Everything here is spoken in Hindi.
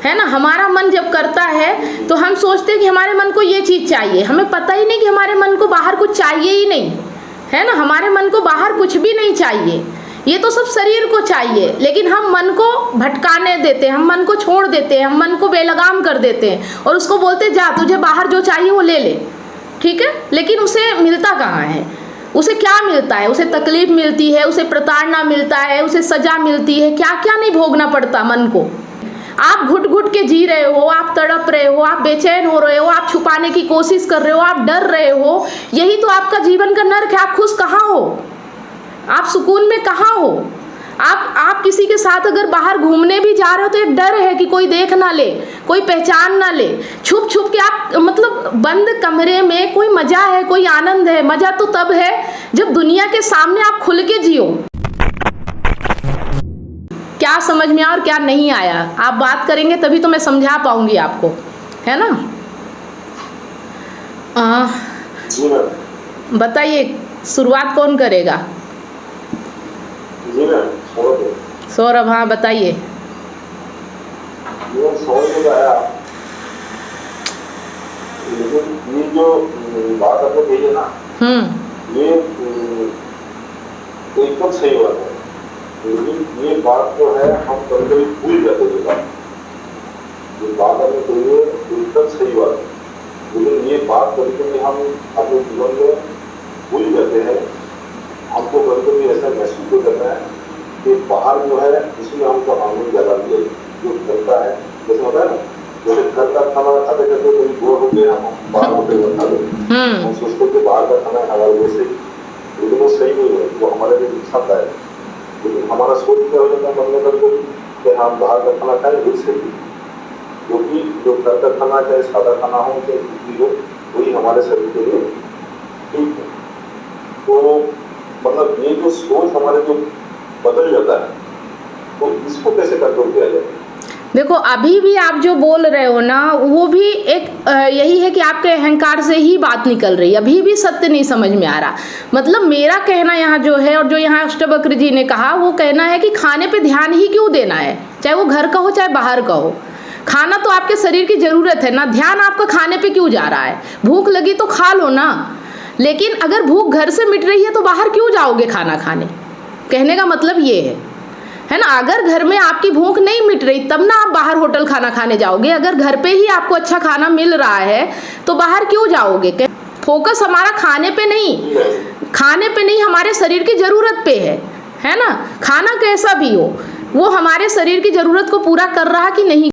है ना। हमारा मन जब करता है तो हम सोचते हैं कि हमारे मन को ये चीज़ चाहिए, हमें पता ही नहीं कि हमारे मन को बाहर कुछ चाहिए ही नहीं, है ना। हमारे मन को बाहर कुछ भी नहीं चाहिए, ये तो सब शरीर को चाहिए, लेकिन हम मन को भटकाने देते हैं, हम मन को छोड़ देते हैं, हम मन को बेलगाम कर देते हैं और उसको बोलते जा तुझे बाहर जो चाहिए वो ले ले, ठीक है। लेकिन उसे मिलता कहाँ है, उसे क्या मिलता है, उसे तकलीफ मिलती है, उसे प्रताड़ना मिलता है, उसे सजा मिलती है, क्या क्या नहीं भोगना पड़ता मन को। आप घुट घुट के जी रहे हो, आप तड़प रहे हो, आप बेचैन हो रहे हो, आप छुपाने की कोशिश कर रहे हो, आप डर रहे हो, यही तो आपका जीवन का नर्क है। आप खुश कहाँ हो, आप सुकून में कहाँ हो। आप किसी के साथ अगर बाहर घूमने भी जा रहे हो तो एक डर है कि कोई देख ना ले, कोई पहचान ना ले, छुप छुप के आप मतलब बंद कमरे में कोई मजा है, कोई आनंद है। मजा तो तब है जब दुनिया के सामने आप खुल के जियो। क्या समझ में आया और क्या नहीं आया, आप बात करेंगे तभी तो मैं समझा पाऊंगी आपको, है ना। बताइए शुरुआत कौन करेगा। सौरभ, हाँ बताइए। ये जो बात आपने कही है ना, ये एकदम सही बात है, लेकिन ये बात जो है हम कभी कभी भूल जाते हैं। ये बात आपने कही है एकदम सही बात है, लेकिन ये बात कभी कभी हम अपने जीवन में भूल जाते हैं। हमको कभी कभी ऐसा महसूस हो जाता है कि बाहर जो है इसमें हमको आनंद ज़्यादा मिले, जो करता है जैसे होता है ना, जैसे घर का खाना खाते खाते कभी बोर होते हैं, हम बाहर होटल में खा लेते हैं, हम सोचते हैं कि बाहर का खाना हमारे लिए सही, लेकिन वो सही नहीं है, वो हमारे लिए नुकसानदायक है। लेकिन हमारा सोच क्या हो जाता है मन में कभी कि हम बाहर का खाना खाएं वो सही, क्योंकि जो घर का खाना चाहे सादा खाना हो चाहे कुछ भी हो वही हमारे शरीर के लिए ठीक है। तो मतलब ये जो सोच हमारे जो बदल जाता है, तो इसको कैसे कंट्रोल किया जाए। देखो अभी भी आप जो बोल रहे हो ना, वो भी एक यही है कि आपके अहंकार से ही बात निकल रही है, अभी भी सत्य नहीं समझ में आ रहा। मतलब मेरा कहना यहाँ जो है, और जो यहाँ अष्टवक्र जी ने कहा, वो कहना है कि खाने पे ध्यान ही क्यों देना है, चाहे वो घर का हो चाहे बाहर का हो। खाना तो आपके शरीर की ज़रूरत है ना, ध्यान आपका खाने पे क्यों जा रहा है। भूख लगी तो खा लो ना, लेकिन अगर भूख घर से मिट रही है तो बाहर क्यों जाओगे खाना खाने, कहने का मतलब ये है ना। अगर घर में आपकी भूख नहीं मिट रही तब ना आप बाहर होटल खाना खाने जाओगे, अगर घर पे ही आपको अच्छा खाना मिल रहा है तो बाहर क्यों जाओगे। फोकस हमारा खाने पे नहीं हमारे शरीर की ज़रूरत पे है ना। खाना कैसा भी हो वो हमारे शरीर की ज़रूरत को पूरा कर रहा कि नहीं।